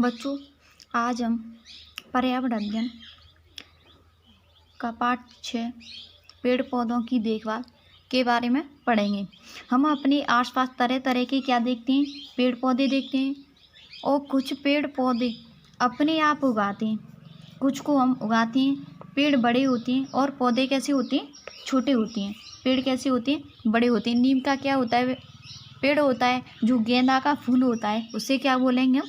बच्चों, आज हम पर्यावरण अध्ययन का पाठ 6 पेड़ पौधों की देखभाल के बारे में पढ़ेंगे। हम अपने आसपास तरह तरह के क्या देखते हैं, पेड़ पौधे देखते हैं, और कुछ पेड़ पौधे अपने आप उगाते हैं, कुछ को हम उगाते हैं। पेड़ बड़े होते हैं और पौधे कैसे होते हैं, छोटे होते हैं। पेड़ कैसे होते हैं, बड़े होते हैं। नीम का क्या होता है, पेड़ होता है। जो गेंदा का फूल होता है उसे क्या बोलेंगे हम,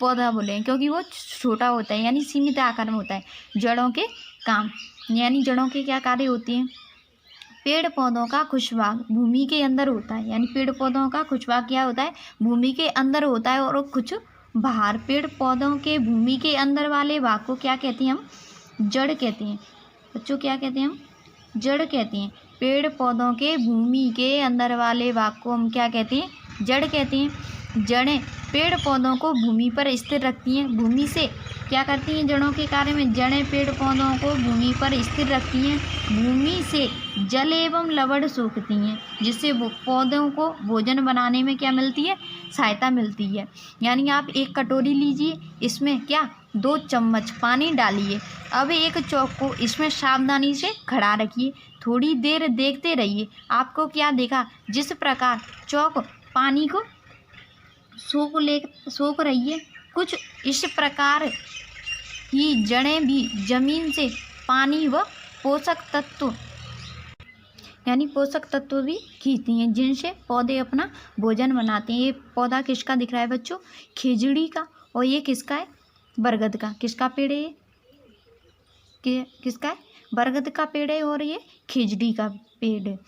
पौधा बोलेंगे, क्योंकि वो छोटा होता है, यानी सीमित आकार में होता है। जड़ों के काम, यानी जड़ों के क्या कार्य होते हैं। पेड़ पौधों का कुछ भाग भूमि के अंदर होता है, यानी पेड़ पौधों का कुछ भाग क्या होता है, भूमि के अंदर होता है, और कुछ बाहर। पेड़ पौधों के भूमि के अंदर वाले भाग को क्या कहते हैं हम, जड़ कहते हैं। बच्चों, क्या कहते हैं हम, जड़ कहते हैं। पेड़ पौधों के भूमि के अंदर वाले भाग को हम क्या कहते हैं, जड़ कहते हैं। जड़ें पेड़ पौधों को भूमि पर स्थिर रखती हैं। भूमि से क्या करती हैं, जड़ों के कार्य में जड़ें पेड़ पौधों को भूमि पर स्थिर रखती हैं। भूमि से जल एवं लवण सोखती हैं, जिससे पौधों को भोजन बनाने में क्या मिलती है, सहायता मिलती है। यानी आप एक कटोरी लीजिए, इसमें क्या 2 चम्मच पानी डालिए। अब एक चौक को इसमें सावधानी से खड़ा रखिए, थोड़ी देर देखते रहिए। आपको क्या देखा, जिस प्रकार चौक पानी को सोख रही है, कुछ इस प्रकार ही जड़ें भी जमीन से पानी व पोषक तत्व, यानी पोषक तत्व भी खींचती हैं, जिनसे पौधे अपना भोजन बनाते हैं। ये पौधा किसका दिख रहा है बच्चों, खिजड़ी का। और ये किसका है, बरगद का। किसका पेड़ है ये, किसका है, बरगद का पेड़ है, और ये खिजड़ी का पेड़ है।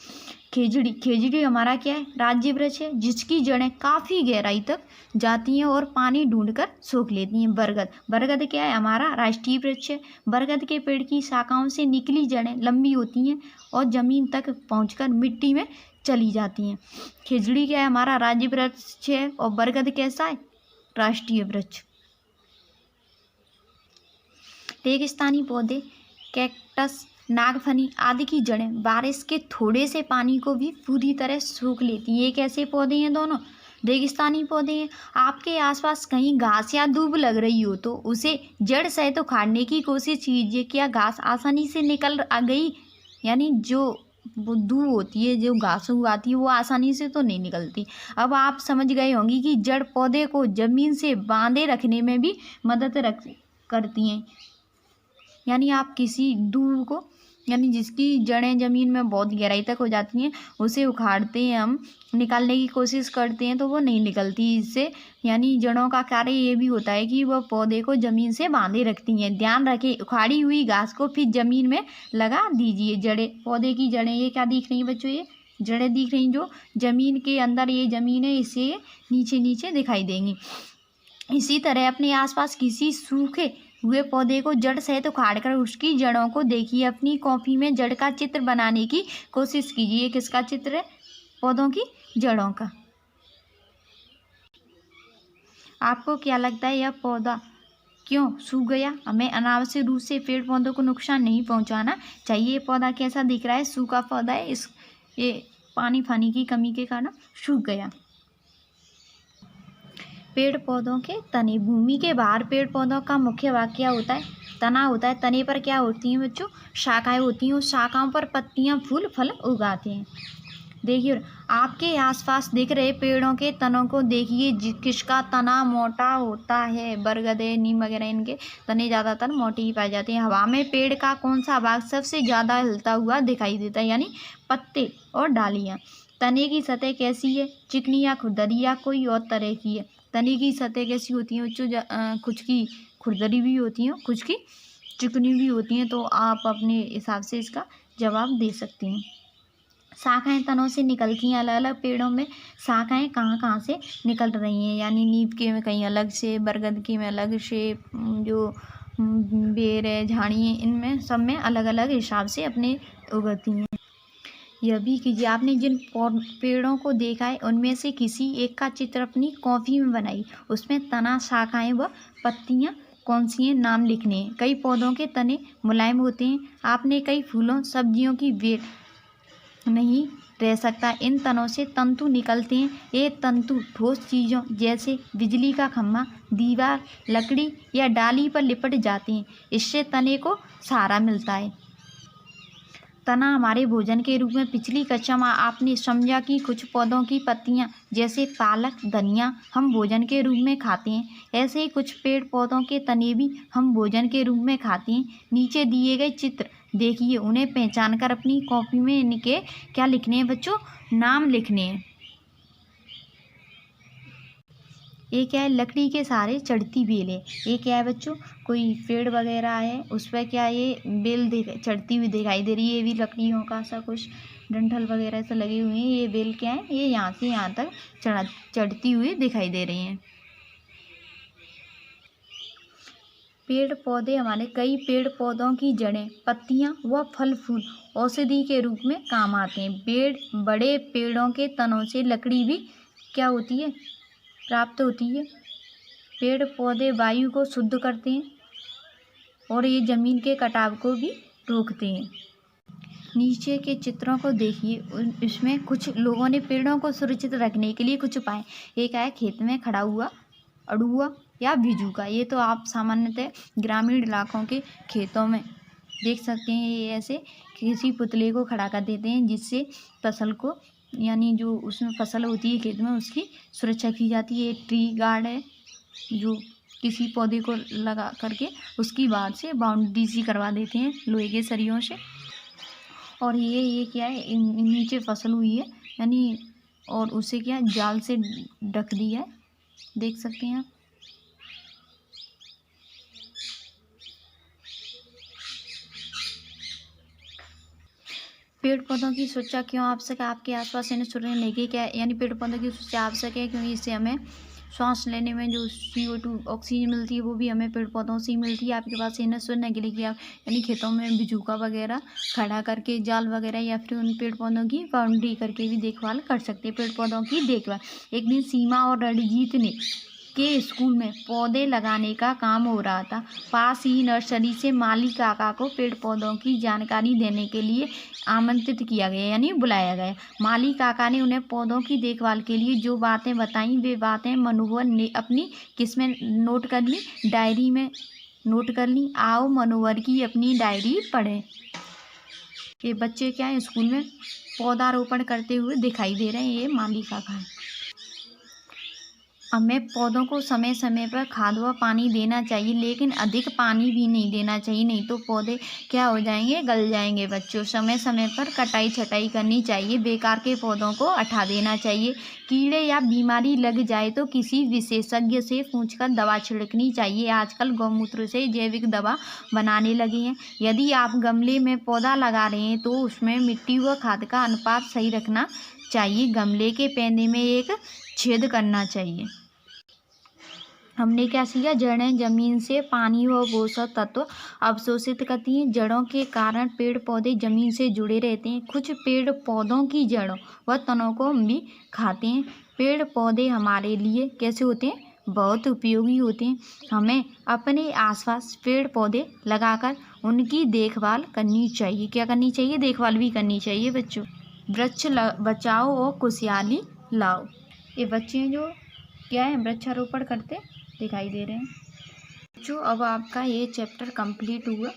खिजड़ी हमारा क्या है, राज्य वृक्ष है, जिसकी जड़ें काफ़ी गहराई तक जाती हैं और पानी ढूंढकर सोख लेती हैं। बरगद क्या है, हमारा राष्ट्रीय वृक्ष है। बरगद के पेड़ की शाखाओं से निकली जड़ें लंबी होती हैं और जमीन तक पहुंचकर मिट्टी में चली जाती हैं। खिजड़ी क्या है, हमारा राज्य वृक्ष है, और बरगद कैसा है, राष्ट्रीय वृक्ष। रेगिस्तानी पौधे, कैक्टस, नागफनी आदि की जड़ें बारिश के थोड़े से पानी को भी पूरी तरह सोख लेती हैं। ये कैसे पौधे हैं, दोनों रेगिस्तानी पौधे हैं। आपके आसपास कहीं घास या दूब लग रही हो तो उसे जड़ सहित उखाड़ने की कोशिश कीजिए। क्या घास आसानी से निकल आ गई, यानी जो दूब होती है, जो घास उगाती है, वो आसानी से तो नहीं निकलती। अब आप समझ गए होंगे कि जड़ पौधे को जमीन से बांधे रखने में भी मदद करती हैं। यानी आप किसी दूब को, यानी जिसकी जड़ें ज़मीन में बहुत गहराई तक हो जाती हैं, उसे उखाड़ते हैं हम, निकालने की कोशिश करते हैं तो वो नहीं निकलती इससे। यानी जड़ों का कार्य ये भी होता है कि वह पौधे को ज़मीन से बांधे रखती हैं। ध्यान रखें, उखाड़ी हुई घास को फिर ज़मीन में लगा दीजिए। जड़ें, पौधे की जड़ें ये क्या दिख रही हैं बच्चों, ये जड़ें दिख रही हैं जो ज़मीन के अंदर, ये ज़मीन है, इससे ये नीचे नीचे दिखाई देंगी। इसी तरह अपने आसपास किसी सूखे हुए पौधे को जड़ सहित उखाड़कर उसकी जड़ों को देखिए। अपनी कॉपी में जड़ का चित्र बनाने की कोशिश कीजिए। किसका चित्र है, पौधों की जड़ों का। आपको क्या लगता है, यह पौधा क्यों सूख गया। हमें अनावश्यक रूप से पेड़ पौधों को नुकसान नहीं पहुंचाना चाहिए। ये पौधा कैसा दिख रहा है, सूखा पौधा है, ये पानी फानी की कमी के कारण सूख गया। पेड़ पौधों के तने, भूमि के बाहर पेड़ पौधों का मुख्य भाग क्या होता है, तना होता है। तने पर क्या होती हैं बच्चों, शाखाएं होती हैं। उस शाखाओं पर पत्तियां, फूल, फल उगाते हैं। देखिए, आपके आसपास दिख रहे पेड़ों के तनों को देखिए, किसका तना मोटा होता है, बरगद, नीम वगैरह, इनके तने ज़्यादातर मोटे ही पाए जाते हैं। हवा में पेड़ का कौन सा भाग सबसे ज़्यादा हिलता हुआ दिखाई देता है, यानी पत्ते और डालियाँ। तने की सतह कैसी है, चिकनी या खुरदरी या कोई और तरह की है। तने की सतह कैसी होती है बच्चों, कुछ की खुरदरी भी होती हैं, कुछ की चिकनी भी होती हैं। तो आप अपने हिसाब से इसका जवाब दे सकती हैं। शाखाएं तनों से निकलती हैं। अलग अलग पेड़ों में शाखाएं कहाँ कहाँ से निकल रही हैं, यानी नीम के में कहीं अलग से, बरगद के में अलग से, जो बेर है, झाड़ी है, इनमें सब में अलग अलग हिसाब से अपने उगती हैं। यह भी कीजिए, आपने जिन पेड़ों को देखा है उनमें से किसी एक का चित्र अपनी कॉपी में बनाई। उसमें तना, शाखाएं व पत्तियां कौन सी हैं, नाम लिखने हैं। कई पौधों के तने मुलायम होते हैं। आपने कई फूलों, सब्जियों की बेल नहीं रह सकता है। इन तनों से तंतु निकलते हैं। ये तंतु ठोस चीज़ों जैसे बिजली का खंभा, दीवार, लकड़ी या डाली पर लिपट जाते हैं। इससे तने को सहारा मिलता है। तना हमारे भोजन के रूप में पिछली कक्षा में आपने समझा कि कुछ पौधों की पत्तियां जैसे पालक, धनिया हम भोजन के रूप में खाते हैं। ऐसे ही कुछ पेड़ पौधों के तने भी हम भोजन के रूप में खाते हैं। नीचे दिए गए चित्र देखिए, उन्हें पहचान कर अपनी कॉपी में इनके क्या लिखने हैं बच्चों? नाम लिखने हैं। ये क्या है? लकड़ी के सहारे चढ़ती बेल है। ये क्या है बच्चों? कोई पेड़ वगैरह है, उस पर क्या ये बेल चढ़ती हुई दिखाई दे रही है। ये भी लकड़ियों का सा कुछ डंठल वगैरह से लगे हुए हैं। ये बेल क्या है? ये यहाँ से यहाँ तक चढ़ती हुई दिखाई दे रही हैं। पेड़ पौधे हमारे कई पेड़ पौधों की जड़ें, पत्तियां व फल फूल औषधि के रूप में काम आते हैं। बड़े पेड़ों के तनों से लकड़ी भी क्या होती है? प्राप्त होती है। पेड़ पौधे वायु को शुद्ध करते हैं और ये जमीन के कटाव को भी रोकते हैं। नीचे के चित्रों को देखिए, इसमें कुछ लोगों ने पेड़ों को सुरक्षित रखने के लिए कुछ उपाय। एक है खेत में खड़ा हुआ अड़ुआ या बिजूका। ये तो आप सामान्यतः ग्रामीण इलाकों के खेतों में देख सकते हैं। ये ऐसे किसी पुतले को खड़ा कर देते हैं जिससे फसल को, यानी जो उसमें फसल होती है खेत में, उसकी सुरक्षा की जाती है। ट्री गार्ड है जो किसी पौधे को लगा करके उसकी बाहर से बाउंड्री सी करवा देते हैं लोहे के सरियों से। और ये क्या है? नीचे फसल हुई है यानी, और उसे क्या जाल से ढक दिया है, देख सकते हैं आप। पेड़ पौधों की सुरक्षा क्यों आवश्यक है? आपके आसपास इन्हें सुरक्षित लेके क्या, यानी पेड़ पौधों की सुरक्षा आवश्यक है क्योंकि इससे हमें सांस लेने में जो CO2 ऑक्सीजन मिलती है वो भी हमें पेड़ पौधों से ही मिलती है। आपके पास इन्हें सुनने के लिए कि आप यानी खेतों में बिजूका वगैरह खड़ा करके जाल वगैरह या फिर उन पेड़ पौधों की बाउंड्री करके भी देखभाल कर सकते हैं। पेड़ पौधों की देखभाल। एक दिन सीमा और रणजीत ने के स्कूल में पौधे लगाने का काम हो रहा था। पास ही नर्सरी से माली काका को पेड़ पौधों की जानकारी देने के लिए आमंत्रित किया गया, यानी बुलाया गया। माली काका ने उन्हें पौधों की देखभाल के लिए जो बातें बताईं, वे बातें मनोहर ने अपनी किसमें नोट कर ली? डायरी में नोट कर ली। आओ मनोहर की अपनी डायरी पढ़ें। ये बच्चे क्या है? स्कूल में पौधारोपण करते हुए दिखाई दे रहे हैं। ये माली काका है। हमें पौधों को समय समय पर खाद व पानी देना चाहिए, लेकिन अधिक पानी भी नहीं देना चाहिए, नहीं तो पौधे क्या हो जाएंगे? गल जाएंगे बच्चों। समय समय पर कटाई छटाई करनी चाहिए। बेकार के पौधों को हटा देना चाहिए। कीड़े या बीमारी लग जाए तो किसी विशेषज्ञ से पूछकर दवा छिड़कनी चाहिए। आजकल गौमूत्र से जैविक दवा बनाने लगे हैं। यदि आप गमले में पौधा लगा रहे हैं तो उसमें मिट्टी व खाद का अनुपात सही रखना चाहिए। गमले के पैने में एक छेद करना चाहिए। हमने क्या सीखा? जड़ें जमीन से पानी व पोषक तत्व अवशोषित करती हैं। जड़ों के कारण पेड़ पौधे जमीन से जुड़े रहते हैं। कुछ पेड़ पौधों की जड़ों व तनों को हम भी खाते हैं। पेड़ पौधे हमारे लिए कैसे होते हैं? बहुत उपयोगी होते हैं। हमें अपने आसपास पेड़ पौधे लगाकर उनकी देखभाल करनी चाहिए। क्या करनी चाहिए? देखभाल भी करनी चाहिए बच्चों। वृक्ष बचाओ और खुशहाली लाओ। ये बच्चे जो क्या है? वृक्षारोपण करते दिखाई दे रहे हैं। जो अब आपका ये चैप्टर कंप्लीट हुआ।